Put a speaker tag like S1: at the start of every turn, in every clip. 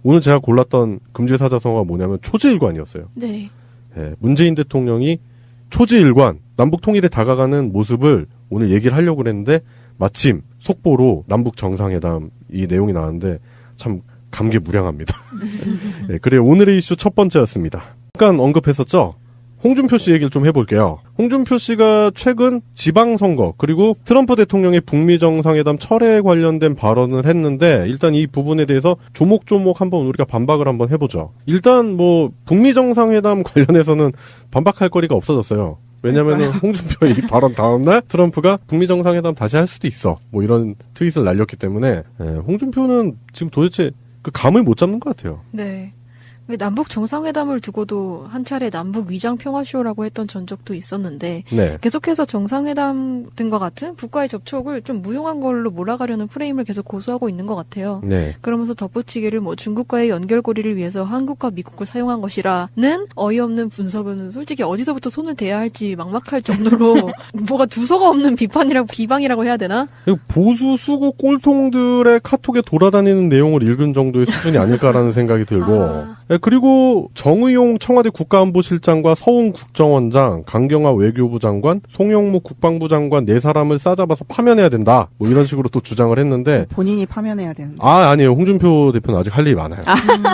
S1: 오늘 제가 골랐던 금주사자성어가 뭐냐면 초지일관이었어요.
S2: 네.
S1: 예, 문재인 대통령이 초지일관, 남북 통일에 다가가는 모습을 오늘 얘기를 하려고 그랬는데 마침 속보로 남북 정상회담 이 내용이 나왔는데 참 감개무량합니다. 예, 그래요. 오늘의 이슈 첫 번째였습니다. 잠깐 언급했었죠? 홍준표 씨 얘기를 좀 해볼게요. 홍준표 씨가 최근 지방선거 그리고 트럼프 대통령의 북미 정상회담 철회에 관련된 발언을 했는데 일단 이 부분에 대해서 조목조목 한번 우리가 반박을 한번 해보죠. 일단 뭐 북미 정상회담 관련해서는 반박할 거리가 없어졌어요. 왜냐면은 홍준표의 이 발언 다음날 트럼프가 북미 정상회담 다시 할 수도 있어. 뭐 이런 트윗을 날렸기 때문에 홍준표는 지금 도대체 그 감을 못 잡는 것 같아요.
S2: 네. 남북 정상회담을 두고도 한 차례 남북 위장 평화쇼라고 했던 전적도 있었는데
S1: 네.
S2: 계속해서 정상회담 등과 같은 북과의 접촉을 좀 무용한 걸로 몰아가려는 프레임을 계속 고수하고 있는 것 같아요.
S1: 네.
S2: 그러면서 덧붙이기를 뭐 중국과의 연결고리를 위해서 한국과 미국을 사용한 것이라는 어이없는 분석은 솔직히 어디서부터 손을 대야 할지 막막할 정도로 뭐가 두서가 없는 비방이라고 해야 되나?
S1: 보수 수구 꼴통들의 카톡에 돌아다니는 내용을 읽은 정도의 수준이 아닐까라는 생각이 들고 그리고 정의용 청와대 국가안보실장과 서훈 국정원장, 강경화 외교부 장관, 송영무 국방부 장관 네 사람을 싸잡아서 파면해야 된다. 뭐 이런 식으로 또 주장을 했는데
S3: 본인이 파면해야 되는데.
S1: 아니에요. 홍준표 대표는 아직 할 일이 많아요.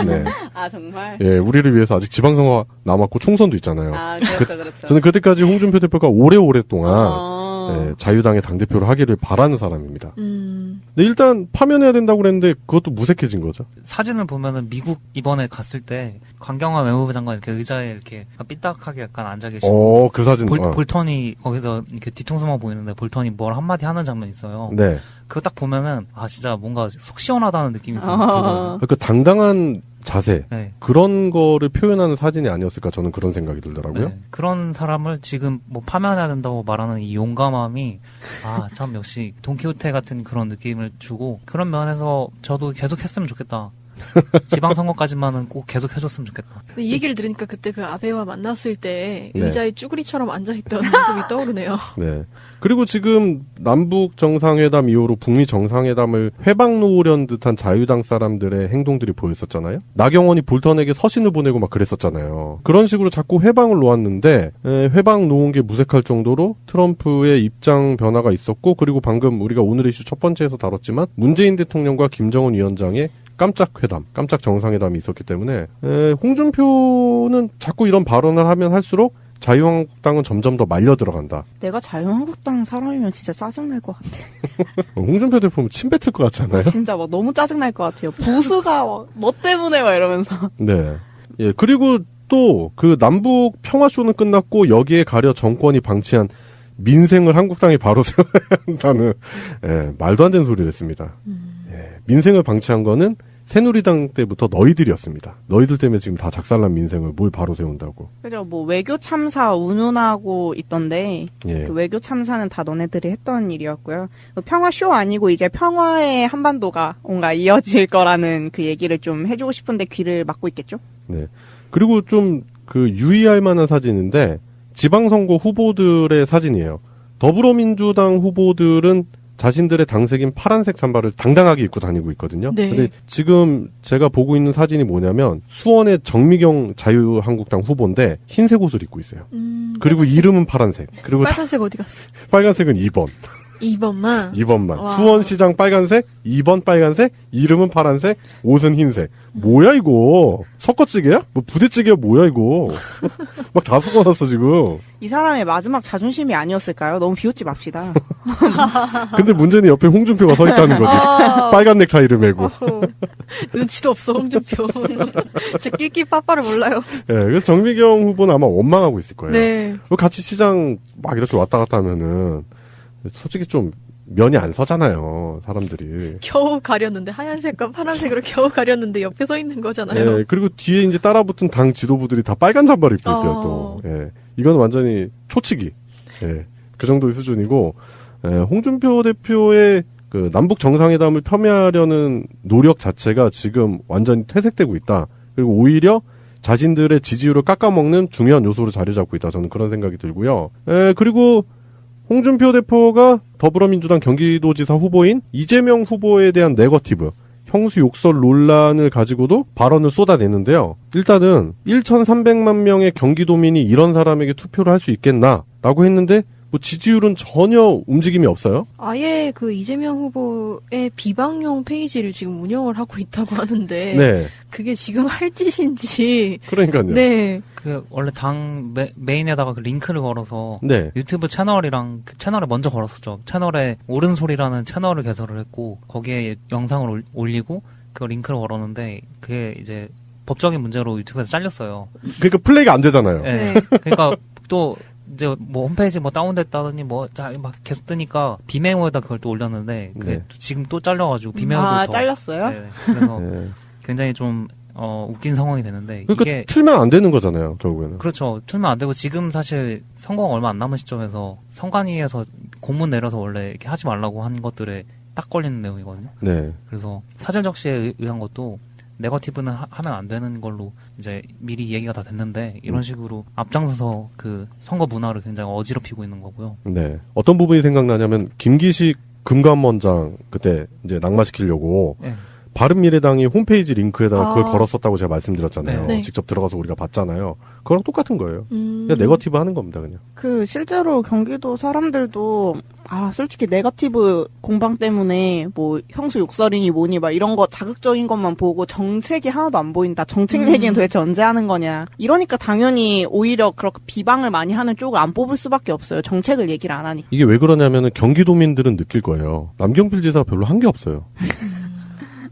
S1: 네.
S3: 정말?
S1: 예, 우리를 위해서 아직 지방선거 남았고 총선도 있잖아요.
S3: 그렇죠.
S1: 저는 그때까지 홍준표 대표가 오래오랫동안 자유당의 당대표를 하기를 바라는 사람입니다. 근데 일단 파면해야 된다고 그랬는데 그것도 무색해진 거죠.
S4: 사진을 보면은 미국 이번에 갔을 때 강경화 외무부 장관 이렇게 의자에 이렇게 삐딱하게 약간 앉아 계시고
S1: 그 사진
S4: 볼턴이 거기서 이렇게 뒤통수만 보이는데 볼턴이 뭘 한마디 하는 장면이 있어요.
S1: 네.
S4: 그거 딱 보면은 진짜 뭔가 속 시원하다는 느낌이 들어요.
S1: 그 당당한 자세
S4: 네.
S1: 그런 거를 표현하는 사진이 아니었을까 저는 그런 생각이 들더라고요.
S4: 네. 그런 사람을 지금 뭐 파면해야 된다고 말하는 이 용감함이 참 역시 돈키호테 같은 그런 느낌을 주고 그런 면에서 저도 계속 했으면 좋겠다. 지방선거까지만은 꼭 계속 해줬으면 좋겠다.
S2: 이 얘기를 들으니까 그때 그 아베와 만났을 때
S1: 네.
S2: 의자에 쭈구리처럼 앉아있던 모습이 떠오르네요.
S1: 네. 그리고 지금 남북 정상회담 이후로 북미 정상회담을 회방 놓으려는 듯한 자유당 사람들의 행동들이 보였었잖아요. 나경원이 볼턴에게 서신을 보내고 막 그랬었잖아요. 그런 식으로 자꾸 회방을 놓았는데 회방 놓은 게 무색할 정도로 트럼프의 입장 변화가 있었고 그리고 방금 우리가 오늘의 이슈 첫 번째에서 다뤘지만 문재인 대통령과 김정은 위원장의 깜짝 회담, 깜짝 정상회담이 있었기 때문에 홍준표는 자꾸 이런 발언을 하면 할수록 자유한국당은 점점 더 말려 들어간다.
S3: 내가 자유한국당 사람이면 진짜 짜증날 것 같아.
S1: 홍준표 대표 보면 침 뱉을 것 같잖아요.
S3: 진짜 막 너무 짜증날 것 같아요. 보수가 뭐 때문에 막 이러면서.
S1: 네. 예, 그리고 또 그 남북 평화쇼는 끝났고 여기에 가려 정권이 방치한 민생을 한국당이 바로 세워야 한다는 말도 안 되는 소리를 했습니다. 민생을 방치한 거는 새누리당 때부터 너희들이었습니다. 너희들 때문에 지금 다 작살난 민생을 뭘 바로 세운다고.
S3: 그죠. 뭐 외교 참사 운운하고 있던데
S1: 그
S3: 외교 참사는 다 너네들이 했던 일이었고요. 평화쇼 아니고 이제 평화의 한반도가 뭔가 이어질 거라는 그 얘기를 좀 해주고 싶은데 귀를 막고 있겠죠?
S1: 네. 그리고 좀 그 유의할 만한 사진인데 지방선거 후보들의 사진이에요. 더불어민주당 후보들은 자신들의 당색인 파란색 잠바를 당당하게 입고 다니고 있거든요.
S2: 네.
S1: 근데 지금 제가 보고 있는 사진이 뭐냐면 수원의 정미경 자유한국당 후보인데 흰색 옷을 입고 있어요. 그리고
S2: 빨간색.
S1: 이름은 파란색. 그리고
S2: 빨간색 어디 갔어?
S1: 빨간색은 2번.
S2: 2번만? 와.
S1: 수원시장 빨간색, 2번 빨간색, 이름은 파란색, 옷은 흰색. 뭐야 이거? 섞어찌개야? 뭐 부대찌개야 뭐야 이거? 막 다 섞어놨어 지금.
S3: 이 사람의 마지막 자존심이 아니었을까요? 너무 비웃지 맙시다.
S1: 근데 문제는 옆에 홍준표가 서 있다는 거지. 빨간 넥타이를 메고.
S2: 눈치도 없어 홍준표. 저 끼끼 빠빠를 몰라요.
S1: 예, 그래서 정미경 후보는 아마 원망하고 있을 거예요.
S2: 네.
S1: 같이 시장 막 이렇게 왔다 갔다 하면은 솔직히 좀 면이 안 서잖아요, 사람들이.
S2: 겨우 가렸는데 하얀색과 파란색으로 겨우 가렸는데 옆에 서 있는 거잖아요.
S1: 예, 그리고 뒤에 이제 따라붙은 당 지도부들이 다 빨간 잠바를 입고 있어요, 또. 예. 이건 완전히 초치기. 예. 그 정도의 수준이고, 홍준표 대표의 그 남북 정상회담을 폄훼하려는 노력 자체가 지금 완전히 퇴색되고 있다. 그리고 오히려 자신들의 지지율을 깎아먹는 중요한 요소로 자리 잡고 있다. 저는 그런 생각이 들고요. 그리고 홍준표 대표가 더불어민주당 경기도지사 후보인 이재명 후보에 대한 네거티브, 형수 욕설 논란을 가지고도 발언을 쏟아내는데요. 일단은 1,300만 명의 경기도민이 이런 사람에게 투표를 할 수 있겠나라고 했는데 뭐 지지율은 전혀 움직임이 없어요.
S2: 아예 그 이재명 후보의 비방용 페이지를 지금 운영을 하고 있다고 하는데
S1: 네.
S2: 그게 지금 할 짓인지
S1: 그러니까요.
S2: 네.
S4: 그 원래 당 메인에다가 그 링크를 걸어서
S1: 네.
S4: 유튜브 채널이랑 그 채널에 먼저 걸었었죠. 채널에 옳은소리라는 채널을 개설을 했고 거기에 영상을 올리고 그 링크를 걸었는데 그게 이제 법적인 문제로 유튜브에서 잘렸어요.
S1: 그러니까 플레이가 안 되잖아요.
S4: 네.
S2: 네.
S4: 그러니까 또 이제 뭐 홈페이지 뭐 다운됐다더니 뭐 막 계속 뜨니까 비메모에다 그걸 또 올렸는데 그게
S1: 네.
S4: 또 지금 또 잘려가지고 비메모도 더
S3: 잘렸어요?
S4: 네. 그래서
S1: 네.
S4: 굉장히 좀 웃긴 상황이 되는데
S1: 그러니까
S4: 이게
S1: 틀면 안 되는 거잖아요, 결국에는.
S4: 그렇죠. 틀면 안 되고 지금 사실 선거가 얼마 안 남은 시점에서 선관위에서 공문 내려서 원래 이렇게 하지 말라고 한 것들에 딱 걸리는 내용이거든요.
S1: 네.
S4: 그래서 사전 적시에 의한 것도 네거티브는 하면 안 되는 걸로 이제 미리 얘기가 다 됐는데 이런 식으로 앞장서서 그 선거 문화를 굉장히 어지럽히고 있는 거고요.
S1: 네. 어떤 부분이 생각나냐면 김기식 금감원장 그때 이제 낙마시키려고
S4: 네.
S1: 바른미래당이 홈페이지 링크에다가 그걸
S2: 아.
S1: 걸었었다고 제가 말씀드렸잖아요.
S2: 네. 네.
S1: 직접 들어가서 우리가 봤잖아요. 그거랑 똑같은 거예요.
S2: 음.
S1: 그냥 네거티브 하는 겁니다, 그냥.
S3: 그 실제로 경기도 사람들도 솔직히 네거티브 공방 때문에 뭐 형수 욕설이니 뭐니 막 이런 거 자극적인 것만 보고 정책이 하나도 안 보인다. 정책 얘기는 도대체 언제 하는 거냐. 이러니까 당연히 오히려 그렇게 비방을 많이 하는 쪽을 안 뽑을 수밖에 없어요. 정책을 얘기를 안 하니까.
S1: 이게 왜 그러냐면은 경기도민들은 느낄 거예요. 남경필 지사가 별로 한 게 없어요.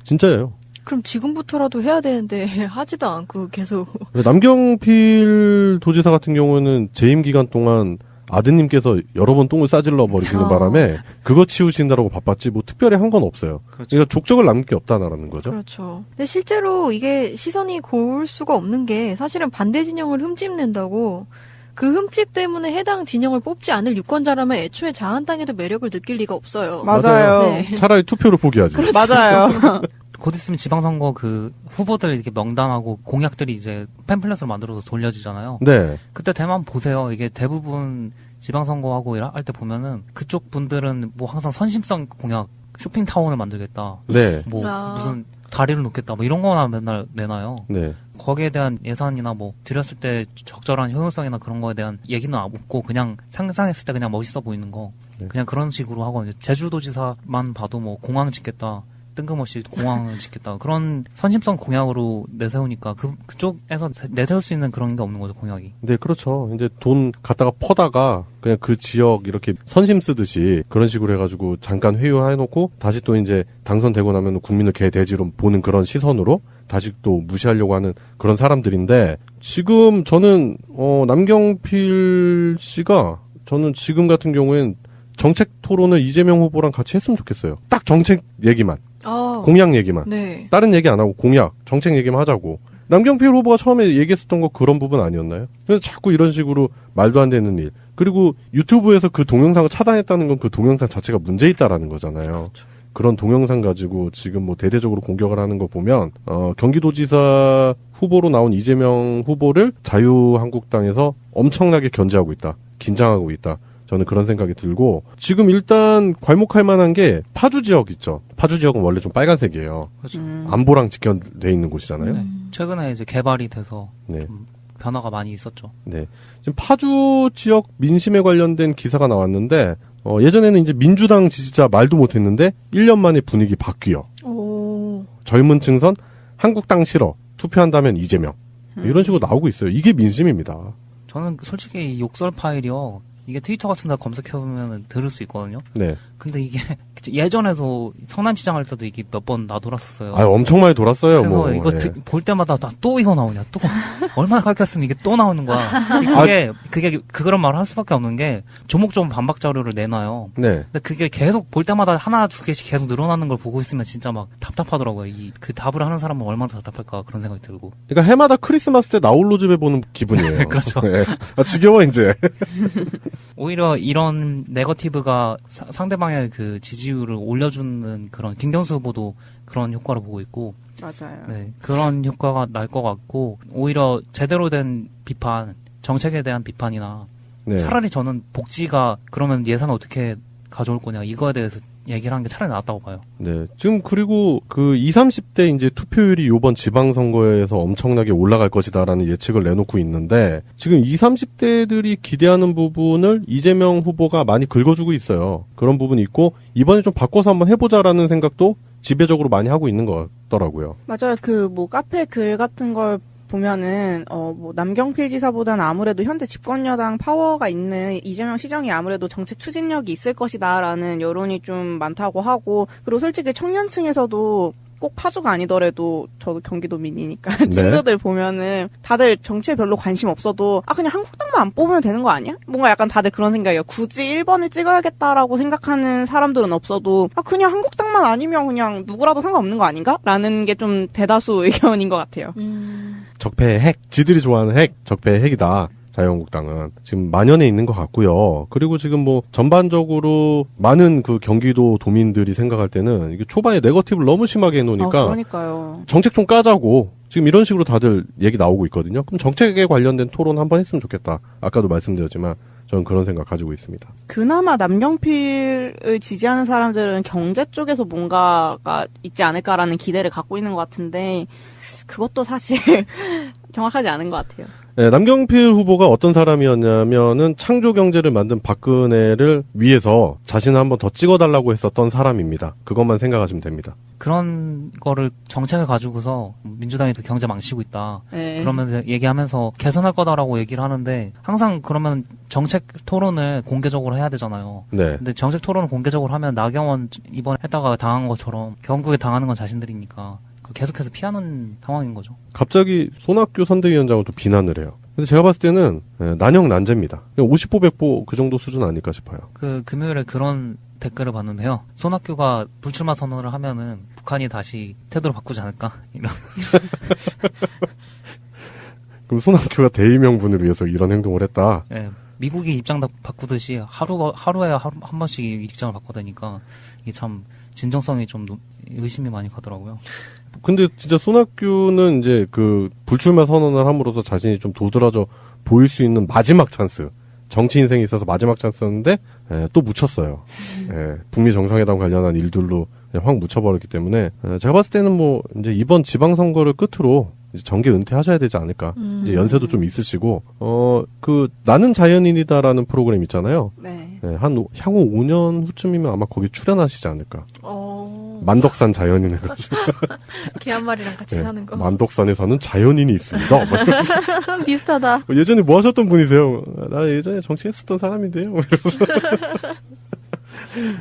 S1: 진짜예요.
S2: 그럼 지금부터라도 해야 되는데 하지도 않고 계속
S1: 남경필 도지사 같은 경우는 재임 기간 동안 아드님께서 여러 번 똥을 싸질러 버리시는
S2: 아.
S1: 바람에 그거 치우신다라고 바빴지 뭐 특별히 한 건 없어요.
S4: 그렇죠.
S1: 그러니까 족적을 남길 게 없다라는 거죠.
S2: 그렇죠. 근데 실제로 이게 시선이 고울 수가 없는 게 사실은 반대 진영을 흠집낸다고 그 흠집 때문에 해당 진영을 뽑지 않을 유권자라면 애초에 자한당에도 매력을 느낄 리가 없어요.
S3: 맞아요.
S2: 네.
S1: 차라리 투표를 포기하지.
S3: 맞아요.
S4: 곧 있으면 지방선거 그 후보들 이렇게 명단하고 공약들이 이제 팸플렛으로 만들어서 돌려지잖아요.
S1: 네.
S4: 그때 대만 보세요. 이게 대부분 지방선거하고 할 때 보면은 그쪽 분들은 뭐 항상 선심성 공약, 쇼핑타운을 만들겠다.
S1: 네.
S4: 뭐
S2: 아.
S4: 무슨 다리를 놓겠다. 뭐 이런 거나 맨날 내놔요.
S1: 네.
S4: 거기에 대한 예산이나 뭐 들였을 때 적절한 효용성이나 그런 거에 대한 얘기는 없고 그냥 상상했을 때 그냥 멋있어 보이는 거.
S1: 네.
S4: 그냥 그런 식으로 하거든요. 제주도지사만 봐도 뭐 공항 짓겠다. 뜬금없이 공항을 짓겠다. 그런 선심성 공약으로 내세우니까 그쪽에서 내세울 수 있는 그런 게 없는 거죠, 공약이.
S1: 네, 그렇죠. 이제 돈 갖다가 퍼다가 그냥 그 지역 이렇게 선심 쓰듯이 그런 식으로 해가지고 잠깐 회유해놓고 다시 또 이제 당선되고 나면 국민을 개돼지로 보는 그런 시선으로 다시 또 무시하려고 하는 그런 사람들인데 지금 저는 남경필 씨가 저는 지금 같은 경우엔 정책 토론을 이재명 후보랑 같이 했으면 좋겠어요. 딱 정책 얘기만. 공약 얘기만.
S2: 네.
S1: 다른 얘기 안 하고 공약, 정책 얘기만 하자고. 남경필 후보가 처음에 얘기했었던 거 그런 부분 아니었나요? 그래서 자꾸 이런 식으로 말도 안 되는 일. 그리고 유튜브에서 그 동영상을 차단했다는 건 그 동영상 자체가 문제 있다라는 거잖아요.
S2: 그렇죠.
S1: 그런 동영상 가지고 지금 뭐 대대적으로 공격을 하는 거 보면 경기도지사 후보로 나온 이재명 후보를 자유한국당에서 엄청나게 견제하고 있다. 긴장하고 있다. 저는 그런 생각이 들고 지금 일단 괄목할 만한 게 파주 지역 있죠. 파주 지역은 원래 좀 빨간색이에요.
S4: 그렇죠.
S1: 안보랑 직결돼 있는 곳이잖아요.
S4: 네. 최근에 이제 개발이 돼서
S1: 네.
S4: 좀 변화가 많이 있었죠.
S1: 네. 지금 파주 지역 민심에 관련된 기사가 나왔는데 예전에는 이제 민주당 지지자 말도 못했는데 1년 만에 분위기 바뀌어.
S2: 오.
S1: 젊은 층선 한국당 싫어. 투표한다면 이재명. 이런 식으로 나오고 있어요. 이게 민심입니다.
S4: 저는 솔직히 이 욕설 파일이요. 이게 트위터 같은 데 검색해보면 들을 수 있거든요.
S1: 네.
S4: 근데 이게 예전에도 성남시장 할 때도 이게 몇 번 나돌았었어요.
S1: 엄청 많이 돌았어요.
S4: 그래서
S1: 뭐.
S4: 이거
S1: 예.
S4: 볼 때마다 또 이거 나오냐, 또 얼마나 가르쳤으면 이게 또 나오는 거야. 그게 그런 말을 할 수밖에 없는 게 조목조목 반박 자료를 내놔요.
S1: 네.
S4: 근데 그게 계속 볼 때마다 하나 두 개씩 계속 늘어나는 걸 보고 있으면 진짜 막 답답하더라고요. 그 답을 하는 사람은 얼마나 답답할까 그런 생각이 들고.
S1: 그러니까 해마다 크리스마스 때 나홀로 집에 보는 기분이에요.
S4: 그렇죠.
S1: 네. 지겨워 이제.
S4: 오히려 이런 네거티브가 상대방의 그 지지율을 올려주는 그런 김경수 후보도 그런 효과를 보고 있고,
S3: 맞아요.
S4: 네, 그런 효과가 날 것 같고 오히려 제대로 된 비판, 정책에 대한 비판이나
S1: 네.
S4: 차라리 저는 복지가 그러면 예산 어떻게 가져올 거냐 이거에 대해서 얘기를 하는 게 차라리 낫다고 봐요.
S1: 네. 지금 그리고 그 20, 30대 이제 투표율이 이번 지방선거에서 엄청나게 올라갈 것이다라는 예측을 내놓고 있는데 지금 20, 30대들이 기대하는 부분을 이재명 후보가 많이 긁어주고 있어요. 그런 부분이 있고 이번에 좀 바꿔서 한번 해보자라는 생각도 지배적으로 많이 하고 있는 것 같더라고요.
S3: 맞아요. 그 뭐 카페 글 같은 걸 보면은 뭐 남경필 지사보다는 아무래도 현재 집권여당 파워가 있는 이재명 시장이 아무래도 정책 추진력이 있을 것이다라는 여론이 좀 많다고 하고, 그리고 솔직히 청년층에서도 꼭 파주가 아니더라도 저도 경기도민이니까
S1: 네.
S3: 친구들 보면은 다들 정치에 별로 관심 없어도 그냥 한국당만 안 뽑으면 되는 거 아니야? 뭔가 약간 다들 그런 생각이에요. 굳이 1번을 찍어야겠다라고 생각하는 사람들은 없어도 그냥 한국당만 아니면 그냥 누구라도 상관없는 거 아닌가? 라는 게 좀 대다수 의견인 것 같아요.
S1: 적폐의 핵, 지들이 좋아하는 핵, 적폐의 핵이다. 자유한국당은 지금 만연해 있는 것 같고요. 그리고 지금 뭐 전반적으로 많은 그 경기도 도민들이 생각할 때는 이게 초반에 네거티브를 너무 심하게 해놓으니까
S3: 그러니까요.
S1: 정책 좀 까자고 지금 이런 식으로 다들 얘기 나오고 있거든요. 그럼 정책에 관련된 토론 한번 했으면 좋겠다. 아까도 말씀드렸지만 저는 그런 생각 가지고 있습니다.
S3: 그나마 남경필을 지지하는 사람들은 경제 쪽에서 뭔가가 있지 않을까라는 기대를 갖고 있는 것 같은데 그것도 사실 정확하지 않은 것 같아요.
S1: 네, 남경필 후보가 어떤 사람이었냐면은 창조 경제를 만든 박근혜를 위해서 자신을 한번 더 찍어달라고 했었던 사람입니다. 그것만 생각하시면 됩니다.
S4: 그런 거를 정책을 가지고서 민주당이 경제 망치고 있다.
S3: 네.
S4: 그러면서 얘기하면서 개선할 거다라고 얘기를 하는데 항상 그러면 정책 토론을 공개적으로 해야 되잖아요.
S1: 네.
S4: 근데 정책 토론을 공개적으로 하면 나경원 이번에 했다가 당한 것처럼 결국에 당하는 건 자신들이니까 계속해서 피하는 상황인 거죠.
S1: 갑자기 손학규 선대위원장을 또 비난을 해요. 근데 제가 봤을 때는 난형 난제입니다. 50보 100보 그 정도 수준 아닐까 싶어요.
S4: 금요일에 그런 댓글을 봤는데요. 손학규가 불출마 선언을 하면은 북한이 다시 태도를 바꾸지 않을까? 이런.
S1: 그럼 손학규가 대의명분을 위해서 이런 행동을 했다.
S4: 예, 미국이 입장 바꾸듯이 하루에 한 번씩 입장을 바꿔대니까 이게 참 진정성이 좀 의심이 많이 가더라고요.
S1: 근데 진짜 손학규는 이제 그 불출마 선언을 함으로써 자신이 좀 도드라져 보일 수 있는 마지막 찬스. 정치 인생에 있어서 마지막 찬스였는데 또 묻혔어요. 북미 정상회담 관련한 일들로 그냥 확 묻혀버렸기 때문에 제가 봤을 때는 뭐 이제 이번 지방선거를 끝으로 이제 정계 은퇴하셔야 되지 않을까. 이제 연세도 좀 있으시고 그 나는 자연인이다라는 프로그램 있잖아요.
S3: 네.
S1: 한 향후 5년 후쯤이면 아마 거기 출연하시지 않을까. 만덕산 자연인을 가지고
S2: 개 한 마리랑 같이 사는 거.
S1: 만덕산에 사는 자연인이 있습니다.
S2: 비슷하다.
S1: 예전에 뭐 하셨던 분이세요? 나 예전에 정치했었던 사람인데요. 이러면서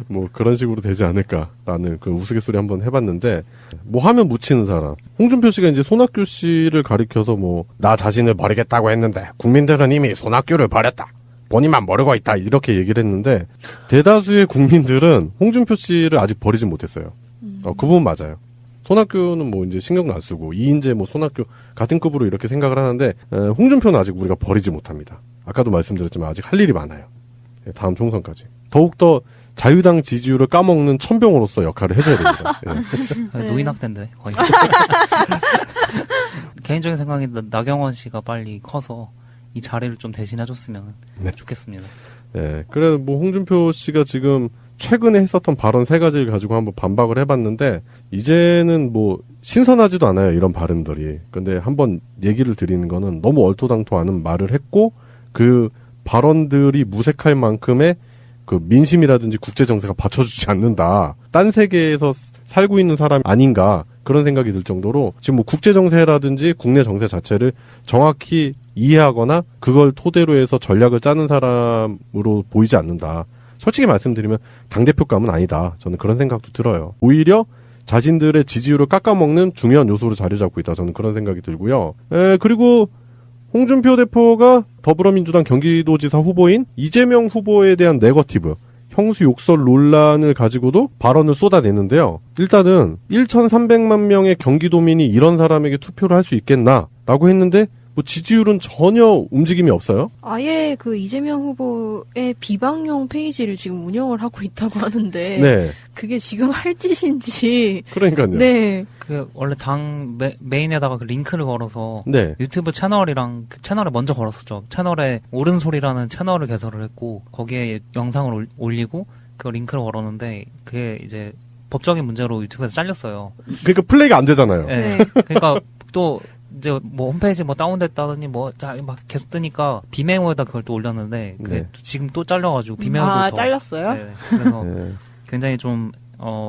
S1: 뭐 그런 식으로 되지 않을까라는 그 우스갯소리 한번 해봤는데 뭐 하면 묻히는 사람. 홍준표 씨가 이제 손학규 씨를 가리켜서 뭐 나 자신을 버리겠다고 했는데 국민들은 이미 손학규를 버렸다. 본인만 모르고 있다. 이렇게 얘기를 했는데 대다수의 국민들은 홍준표 씨를 아직 버리진 못했어요. 그 부분 맞아요. 손학규는 뭐 이제 신경도 안 쓰고 이인재 뭐 손학규 같은 급으로 이렇게 생각을 하는데 홍준표는 아직 우리가 버리지 못합니다. 아까도 말씀드렸지만 아직 할 일이 많아요. 다음 총선까지. 더욱더 자유당 지지율을 까먹는 천병으로서 역할을 해줘야 됩니다. 예.
S4: 노인학대인데 거의. 개인적인 생각이 나경원 씨가 빨리 커서 이 자리를 좀 대신해줬으면 좋겠습니다.
S1: 네, 그래 뭐 홍준표 씨가 지금 최근에 했었던 발언 3가지를 가지고 한번 반박을 해봤는데 이제는 뭐 신선하지도 않아요, 이런 발언들이. 근데 한번 얘기를 드리는 거는 너무 얼토당토하는 말을 했고 그 발언들이 무색할 만큼의 그 민심이라든지 국제 정세가 받쳐주지 않는다. 딴 세계에서 살고 있는 사람이 아닌가 그런 생각이 들 정도로 지금 뭐 국제 정세라든지 국내 정세 자체를 정확히 이해하거나 그걸 토대로 해서 전략을 짜는 사람으로 보이지 않는다. 솔직히 말씀드리면 당대표감은 아니다. 저는 그런 생각도 들어요. 오히려 자신들의 지지율을 깎아먹는 중요한 요소로 자리 잡고 있다. 저는 그런 생각이 들고요. 그리고 홍준표 대표가 더불어민주당 경기도지사 후보인 이재명 후보에 대한 네거티브, 형수 욕설 논란을 가지고도 발언을 쏟아내는데요. 일단은 1,300만 명의 경기도민이 이런 사람에게 투표를 할 수 있겠나라고 했는데 뭐 지지율은 전혀 움직임이 없어요.
S2: 아예 그 이재명 후보의 비방용 페이지를 지금 운영을 하고 있다고 하는데
S1: 네.
S2: 그게 지금 할 짓인지.
S1: 그러니까요.
S2: 네.
S4: 그 원래 당 메인에다가 그 링크를 걸어서
S1: 네.
S4: 유튜브 채널이랑 그 채널에 먼저 걸었었죠. 채널에 옳은 소리라는 채널을 개설을 했고 거기에 영상을 올리고 그 링크를 걸었는데 그게 이제 법적인 문제로 유튜브에서 잘렸어요.
S1: 그러니까 플레이가 안 되잖아요.
S4: 네. 그러니까 또 이제 뭐 홈페이지 뭐 다운됐다더니 뭐 막 계속 뜨니까 비메모에다 그걸 또 올렸는데 그게
S1: 네.
S4: 또 지금 또 잘려가지고 비메모도
S3: 아,
S4: 더
S3: 잘렸어요?
S4: 네. 그래서
S1: 네.
S4: 굉장히 좀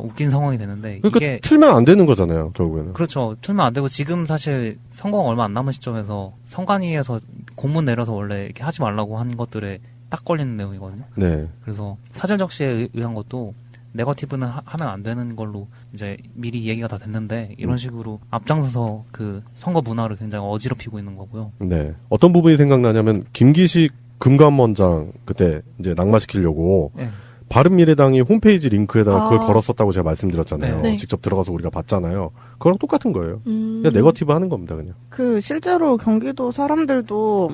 S4: 웃긴 상황이 되는데
S1: 그러니까
S4: 이게
S1: 틀면 안 되는 거잖아요, 결국에는.
S4: 그렇죠. 틀면 안 되고 지금 사실 선거가 얼마 안 남은 시점에서 선관위에서 공문 내려서 원래 이렇게 하지 말라고 한 것들에 딱 걸리는 내용이거든요.
S1: 네.
S4: 그래서 사전 적시에 의한 것도 네거티브는 하면 안 되는 걸로 이제 미리 얘기가 다 됐는데 이런 식으로 앞장서서 그 선거 문화를 굉장히 어지럽히고 있는 거고요.
S1: 네. 어떤 부분이 생각나냐면 김기식 금감원장 그때 이제 낙마시키려고
S4: 네.
S1: 바른미래당이 홈페이지 링크에다가 그걸
S2: 아.
S1: 걸었었다고 제가 말씀드렸잖아요.
S2: 네.
S1: 직접 들어가서 우리가 봤잖아요. 그거랑 똑같은 거예요.
S2: 음.
S1: 그냥 네거티브 하는 겁니다, 그냥.
S3: 그 실제로 경기도 사람들도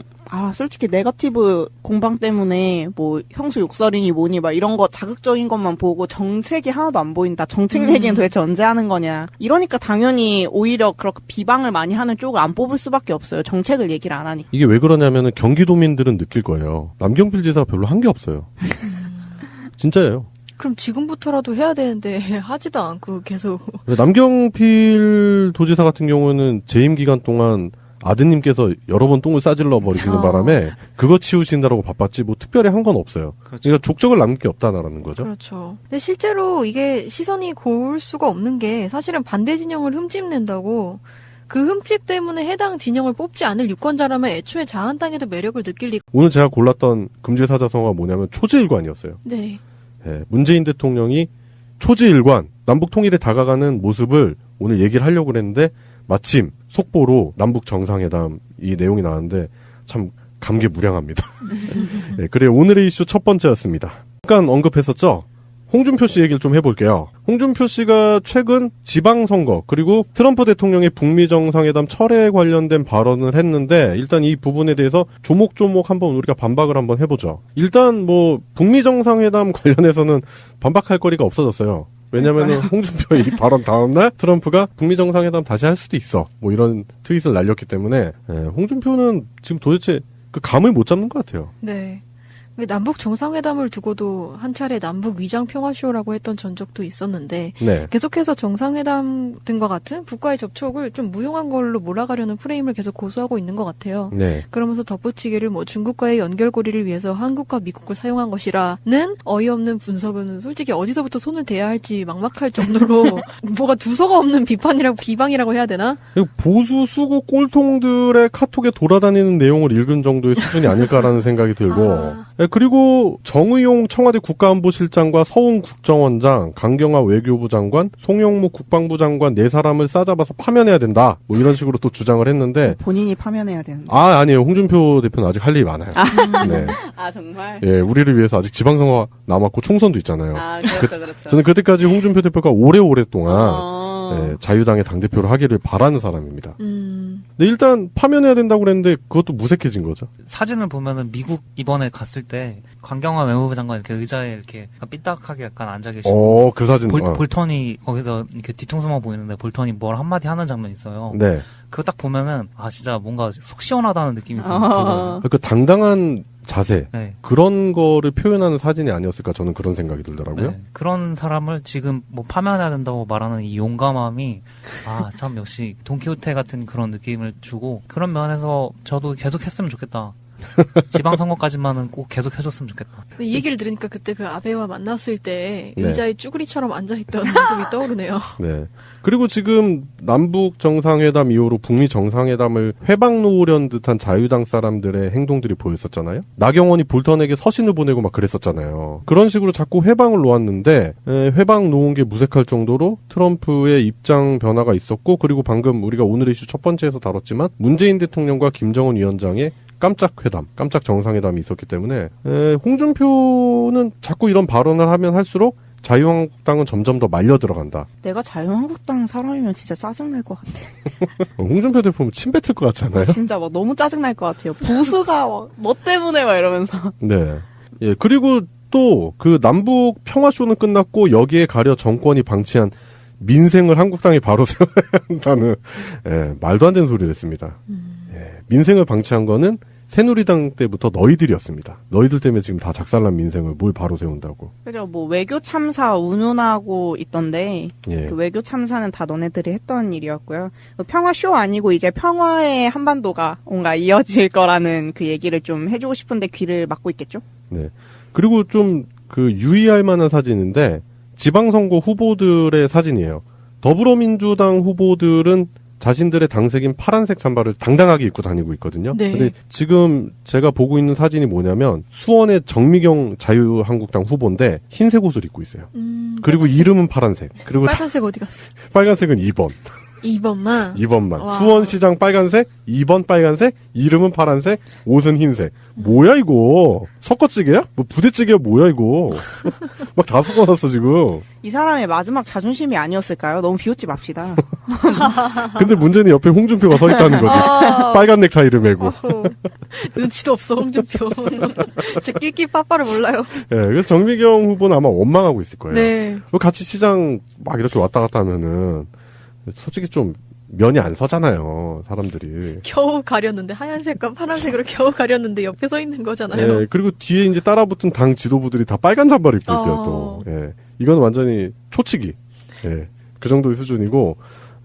S3: 솔직히 네거티브 공방 때문에 뭐 형수 욕설이니 뭐니 막 이런 거 자극적인 것만 보고 정책이 하나도 안 보인다. 정책 얘기는 도대체 언제 하는 거냐. 이러니까 당연히 오히려 그렇게 비방을 많이 하는 쪽을 안 뽑을 수밖에 없어요. 정책을 얘기를 안 하니까.
S1: 이게 왜 그러냐면은 경기도민들은 느낄 거예요. 남경필 지사가 별로 한 게 없어요. 진짜예요.
S2: 그럼 지금부터라도 해야 되는데 하지도 않고 계속.
S1: 남경필 도지사 같은 경우는 재임 기간 동안 아드님께서 여러 번 똥을 싸질러 버리시는 바람에 그거 치우신다라고 바빴지 뭐 특별히 한 건 없어요.
S4: 그렇죠.
S1: 그러니까 족적을 남길 게 없다라는 거죠.
S2: 그렇죠. 근데 실제로 이게 시선이 고울 수가 없는 게 사실은 반대 진영을 흠집낸다고 그 흠집 때문에 해당 진영을 뽑지 않을 유권자라면 애초에 자한당에도 매력을 느낄 리가.
S1: 오늘 제가 골랐던 금질 사자성어가 뭐냐면 초지일관이었어요.
S2: 네.
S1: 예, 문재인 대통령이 초지일관, 남북 통일에 다가가는 모습을 오늘 얘기를 하려고 그랬는데 마침 속보로 남북 정상회담 이 내용이 나왔는데 참 감개무량합니다. 예, 그래요. 오늘의 이슈 첫 번째였습니다. 잠깐 언급했었죠? 홍준표 씨 얘기를 좀 해볼게요. 홍준표 씨가 최근 지방선거 그리고 트럼프 대통령의 북미 정상회담 철회에 관련된 발언을 했는데 일단 이 부분에 대해서 조목조목 한번 우리가 반박을 한번 해보죠. 일단 뭐 북미 정상회담 관련해서는 반박할 거리가 없어졌어요. 왜냐면은 홍준표 이 발언 다음날 트럼프가 북미 정상회담 다시 할 수도 있어. 뭐 이런 트윗을 날렸기 때문에 홍준표는 지금 도대체 그 감을 못 잡는 것 같아요.
S2: 네. 남북 정상회담을 두고도 한 차례 남북 위장 평화쇼라고 했던 전적도 있었는데
S1: 네.
S2: 계속해서 정상회담 등과 같은 북과의 접촉을 좀 무용한 걸로 몰아가려는 프레임을 계속 고수하고 있는 것 같아요.
S1: 네.
S2: 그러면서 덧붙이기를 뭐 중국과의 연결고리를 위해서 한국과 미국을 사용한 것이라는 어이없는 분석은 솔직히 어디서부터 손을 대야 할지 막막할 정도로 뭐가 두서가 없는 비방이라고 해야 되나?
S1: 보수 수구 꼴통들의 카톡에 돌아다니는 내용을 읽은 정도의 수준이 아닐까라는 생각이 들고 그리고 정의용 청와대 국가안보실장과 서훈 국정원장, 강경화 외교부 장관, 송영무 국방부 장관 네 사람을 싸잡아서 파면해야 된다. 뭐 이런 식으로 또 주장을 했는데
S3: 본인이 파면해야 되는데.
S1: 아니에요. 홍준표 대표는 아직 할 일이 많아요. 네.
S3: 정말?
S1: 예, 우리를 위해서 아직 지방선거 남았고 총선도 있잖아요.
S3: 그렇죠.
S1: 저는 그때까지 홍준표 대표가 오래오랫동안 예, 자유당의 당대표를 하기를 바라는 사람입니다. 근데 일단 파면해야 된다고 그랬는데 그것도 무색해진 거죠.
S4: 사진을 보면은 미국 이번에 갔을 때 강경화 외무부 장관 이렇게 의자에 이렇게 약간 삐딱하게 약간 앉아 계시고
S1: 그 사진.
S4: 볼턴이 거기서 이렇게 뒤통수만 보이는데 볼턴이 뭘 한마디 하는 장면이 있어요.
S1: 네.
S4: 그거 딱 보면은 진짜 뭔가 속 시원하다는 느낌이 들어요.
S1: 그 당당한 자세
S4: 네.
S1: 그런 거를 표현하는 사진이 아니었을까 저는 그런 생각이 들더라고요.
S4: 네. 그런 사람을 지금 뭐 파면해야 된다고 말하는 이 용감함이 참 역시 돈키호테 같은 그런 느낌을 주고 그런 면에서 저도 계속 했으면 좋겠다. 지방선거까지만은 꼭 계속 해줬으면 좋겠다.
S2: 이 얘기를 들으니까 그때 그 아베와 만났을 때
S1: 네.
S2: 의자에 쭈구리처럼 앉아있던 모습이 떠오르네요.
S1: 네. 그리고 지금 남북 정상회담 이후로 북미 정상회담을 회방 놓으려는 듯한 자유당 사람들의 행동들이 보였었잖아요. 나경원이 볼턴에게 서신을 보내고 막 그랬었잖아요. 그런 식으로 자꾸 회방을 놓았는데 회방 놓은 게 무색할 정도로 트럼프의 입장 변화가 있었고 그리고 방금 우리가 오늘의 이슈 첫 번째에서 다뤘지만 문재인 대통령과 김정은 위원장의 깜짝 회담, 깜짝 정상회담이 있었기 때문에 홍준표는 자꾸 이런 발언을 하면 할수록 자유한국당은 점점 더 말려 들어간다.
S3: 내가 자유한국당 사람이면 진짜 짜증날 것 같아.
S1: 홍준표 대표 보면 침 뱉을 것 같잖아요.
S3: 진짜 막 너무 짜증날 것 같아요. 보수가 뭐 때문에 막 이러면서.
S1: 네. 예, 그리고 또 그 남북 평화쇼는 끝났고 여기에 가려 정권이 방치한 민생을 한국당이 바로 세워야 한다는 말도 안 되는 소리를 했습니다. 민생을 방치한 거는 새누리당 때부터 너희들이었습니다. 너희들 때문에 지금 다 작살난 민생을 뭘 바로 세운다고.
S3: 그죠. 뭐 외교 참사 운운하고 있던데
S1: 예.
S3: 그 외교 참사는 다 너네들이 했던 일이었고요. 평화 쇼 아니고 이제 평화의 한반도가 뭔가 이어질 거라는 그 얘기를 좀 해주고 싶은데 귀를 막고 있겠죠?
S1: 네. 그리고 좀 그 유의할 만한 사진인데 지방선거 후보들의 사진이에요. 더불어민주당 후보들은 자신들의 당색인 파란색 잠바를 당당하게 입고 다니고 있거든요.
S2: 네.
S1: 근데 지금 제가 보고 있는 사진이 뭐냐면 수원의 정미경 자유한국당 후보인데 흰색 옷을 입고 있어요. 그리고 이름은 파란색. 그리고
S2: 빨간색 어디 갔어?
S1: 빨간색은 2번.
S2: 2번만.
S1: 2번만.
S2: 와.
S1: 수원시장 빨간색, 2번 빨간색, 이름은 파란색, 옷은 흰색. 뭐야 이거? 섞어찌개야? 뭐 부대찌개야 뭐야 이거? 막 다 섞어놨어 지금.
S3: 이 사람의 마지막 자존심이 아니었을까요? 너무 비웃지 맙시다.
S1: 근데 문제는 옆에 홍준표가 서 있다는 거지. 빨간 넥타이를 메고.
S2: 어허. 눈치도 없어 홍준표. 저 끼끼 빠빠를 몰라요.
S1: 예, 그래서 정미경 후보는 아마 원망하고 있을 거예요.
S2: 네.
S1: 같이 시장 막 이렇게 왔다 갔다 하면은 솔직히 좀 면이 안 서잖아요, 사람들이.
S2: 겨우 가렸는데 하얀색과 파란색으로 겨우 가렸는데 옆에 서 있는 거잖아요.
S1: 예, 그리고 뒤에 이제 따라붙은 당 지도부들이 다 빨간 잠바를 입고 있어요, 또. 예. 이건 완전히 초치기. 예. 그 정도의 수준이고,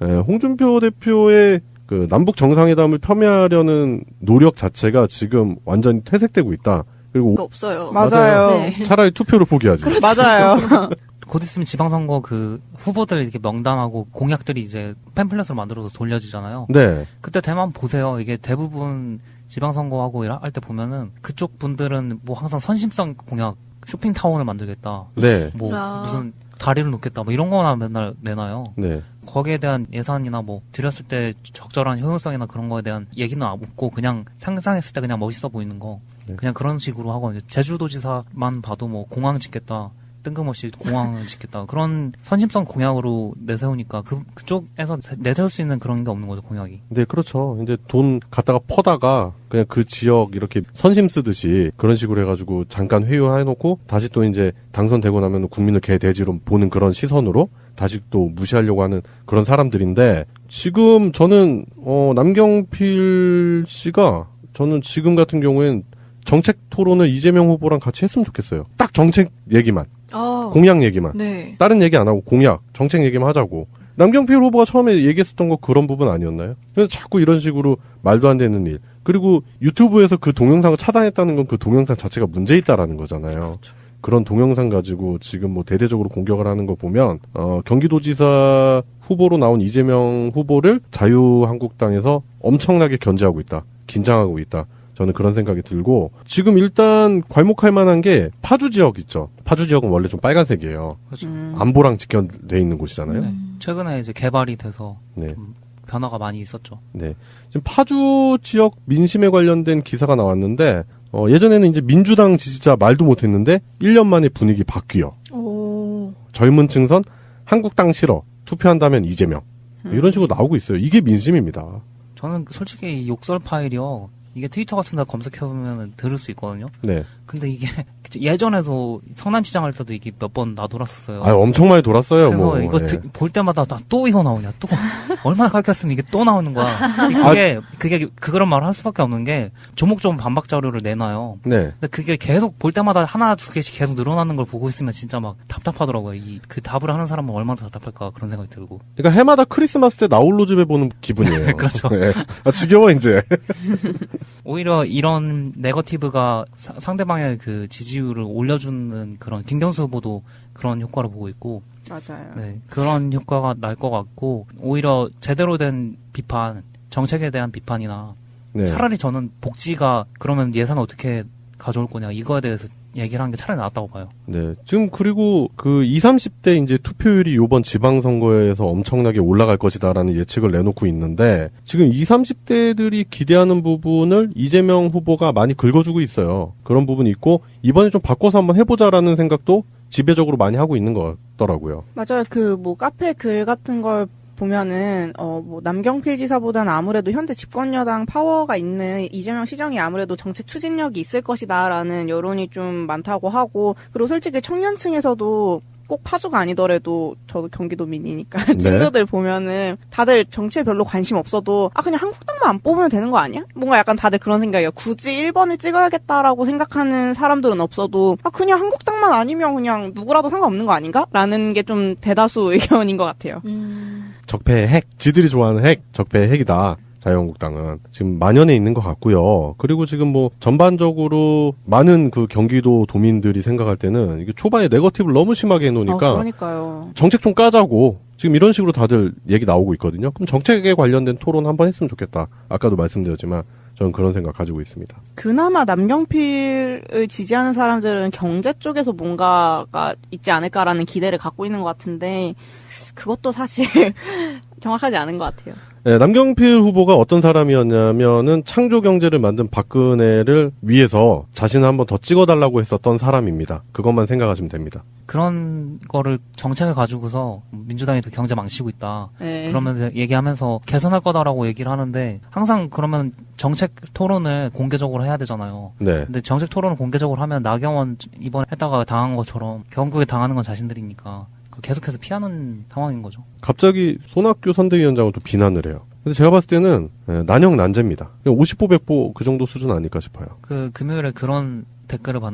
S1: 예, 홍준표 대표의 그 남북 정상회담을 폄훼하려는 노력 자체가 지금 완전히 퇴색되고 있다. 그리고
S2: 그거 없어요.
S3: 맞아요.
S2: 네.
S1: 차라리 투표를 포기하지.
S3: 맞아요.
S4: 곧 있으면 지방선거 그 후보들 이렇게 명단하고 공약들이 이제 팸플렛으로 만들어서 돌려지잖아요.
S1: 네.
S4: 그때 대만 보세요. 이게 대부분 지방선거하고 할 때 보면은 그쪽 분들은 뭐 항상 선심성 공약, 쇼핑타운을 만들겠다.
S1: 네.
S4: 뭐
S2: 아.
S4: 무슨 다리를 놓겠다. 뭐 이런 거나 맨날 내놔요.
S1: 네.
S4: 거기에 대한 예산이나 뭐 들였을 때 적절한 효용성이나 그런 거에 대한 얘기는 없고 그냥 상상했을 때 그냥 멋있어 보이는 거.
S1: 네.
S4: 그냥 그런 식으로 하고 제주도지사만 봐도 뭐 공항 짓겠다. 뜬금없이 공항을 짓겠다. 그런 선심성 공약으로 내세우니까 그쪽에서 내세울 수 있는 그런 게 없는 거죠, 공약이.
S1: 네, 그렇죠. 이제 돈 갖다가 퍼다가 그냥 그 지역 이렇게 선심 쓰듯이 그런 식으로 해가지고 잠깐 회유해놓고 다시 또 이제 당선되고 나면 국민을 개돼지로 보는 그런 시선으로 다시 또 무시하려고 하는 그런 사람들인데 지금 저는 남경필 씨가 저는 지금 같은 경우엔 정책 토론을 이재명 후보랑 같이 했으면 좋겠어요. 딱 정책 얘기만. 공약 얘기만.
S2: 네.
S1: 다른 얘기 안 하고 공약, 정책 얘기만 하자고. 남경필 후보가 처음에 얘기했었던 거 그런 부분 아니었나요? 그래서 자꾸 이런 식으로 말도 안 되는 일. 그리고 유튜브에서 그 동영상을 차단했다는 건 그 동영상 자체가 문제 있다라는 거잖아요. 그렇죠. 그런 동영상 가지고 지금 뭐 대대적으로 공격을 하는 거 보면 경기도지사 후보로 나온 이재명 후보를 자유한국당에서 엄청나게 견제하고 있다. 긴장하고 있다. 저는 그런 생각이 들고 지금 일단 괄목할 만한 게 파주 지역 있죠. 파주 지역은 원래 좀 빨간색이에요.
S4: 그렇죠.
S1: 안보랑 직결돼 있는 곳이잖아요.
S4: 네. 최근에 이제 개발이 돼서
S1: 네.
S4: 좀 변화가 많이 있었죠.
S1: 네. 지금 파주 지역 민심에 관련된 기사가 나왔는데 예전에는 이제 민주당 지지자 말도 못했는데 1년 만에 분위기 바뀌어.
S2: 오.
S1: 젊은 층선 한국당 싫어. 투표한다면 이재명. 이런 식으로 나오고 있어요. 이게 민심입니다.
S4: 저는 솔직히 이 욕설 파일이요. 이게 트위터 같은 데 검색해보면 들을 수 있거든요.
S1: 네.
S4: 근데 이게 예전에도 성남시장 할 때도 이게 몇 번 나돌았었어요.
S1: 엄청 많이 돌았어요.
S4: 그래서
S1: 뭐.
S4: 이거
S1: 예.
S4: 볼 때마다 또 이거 나오냐, 또 얼마나 가르쳤으면 이게 또 나오는 거야. 그게 그런 말을 할 수밖에 없는 게 조목조목 반박 자료를 내놔요.
S1: 네.
S4: 근데 그게 계속 볼 때마다 하나 두 개씩 계속 늘어나는 걸 보고 있으면 진짜 막 답답하더라고요. 그 답을 하는 사람은 얼마나 답답할까 그런 생각이 들고.
S1: 그러니까 해마다 크리스마스 때 나홀로 집에 보는 기분이에요.
S4: 그렇죠.
S1: 네. 지겨워 이제.
S4: 오히려 이런 네거티브가 상대방의 그 지지율을 올려주는 그런 김경수 후보도 그런 효과를 보고 있고,
S3: 맞아요.
S4: 네, 그런 효과가 날 것 같고 오히려 제대로 된 비판, 정책에 대한 비판이나
S1: 네.
S4: 차라리 저는 복지가 그러면 예산 어떻게 가져올 거냐 이거에 대해서 얘기를 하는 게 차라리 낫다고 봐요.
S1: 네. 지금 그리고 그 20, 30대 이제 투표율이 이번 지방선거에서 엄청나게 올라갈 것이다라는 예측을 내놓고 있는데 지금 20, 30대들이 기대하는 부분을 이재명 후보가 많이 긁어주고 있어요. 그런 부분이 있고 이번에 좀 바꿔서 한번 해보자라는 생각도 지배적으로 많이 하고 있는 것 같더라고요.
S3: 맞아요. 그 뭐 카페 글 같은 걸 보면은 뭐 남경필 지사보다는 아무래도 현재 집권여당 파워가 있는 이재명 시장이 아무래도 정책 추진력이 있을 것이다라는 여론이 좀 많다고 하고, 그리고 솔직히 청년층에서도 꼭 파주가 아니더라도 저도 경기도민이니까
S1: 네.
S3: 친구들 보면은 다들 정치에 별로 관심 없어도 그냥 한국당만 안 뽑으면 되는 거 아니야? 뭔가 약간 다들 그런 생각이에요. 굳이 1번을 찍어야겠다라고 생각하는 사람들은 없어도 그냥 한국당만 아니면 그냥 누구라도 상관없는 거 아닌가? 라는 게 좀 대다수 의견인 것 같아요.
S1: 적폐의 핵, 지들이 좋아하는 핵, 적폐의 핵이다. 자유한국당은 지금 만연해 있는 것 같고요. 그리고 지금 뭐 전반적으로 많은 그 경기도 도민들이 생각할 때는 이게 초반에 네거티브를 너무 심하게 해놓으니까
S3: 그러니까요.
S1: 정책 좀 까자고 지금 이런 식으로 다들 얘기 나오고 있거든요. 그럼 정책에 관련된 토론 한번 했으면 좋겠다. 아까도 말씀드렸지만 저는 그런 생각 가지고 있습니다.
S3: 그나마 남경필을 지지하는 사람들은 경제 쪽에서 뭔가가 있지 않을까라는 기대를 갖고 있는 것 같은데 그것도 사실 정확하지 않은 것 같아요.
S1: 네, 남경필 후보가 어떤 사람이었냐면은 창조 경제를 만든 박근혜를 위해서 자신을 한번 더 찍어달라고 했었던 사람입니다. 그것만 생각하시면 됩니다.
S4: 그런 거를 정책을 가지고서 민주당이 경제 망치고 있다.
S3: 네.
S4: 그러면서 얘기하면서 개선할 거다라고 얘기를 하는데 항상 그러면 정책 토론을 공개적으로 해야 되잖아요.
S1: 네.
S4: 근데 정책 토론을 공개적으로 하면 나경원 이번에 했다가 당한 것처럼 경국에 당하는 건 자신들이니까 계속해서 피하는 상황인 거죠.
S1: 갑자기 손학규 선대위원장을 또 비난을 해요. 근데 제가 봤을 때는 난형 난제입니다. 50보 100보 그 정도 수준 아닐까 싶어요.
S4: 금요일에 그런 댓글을 봤는데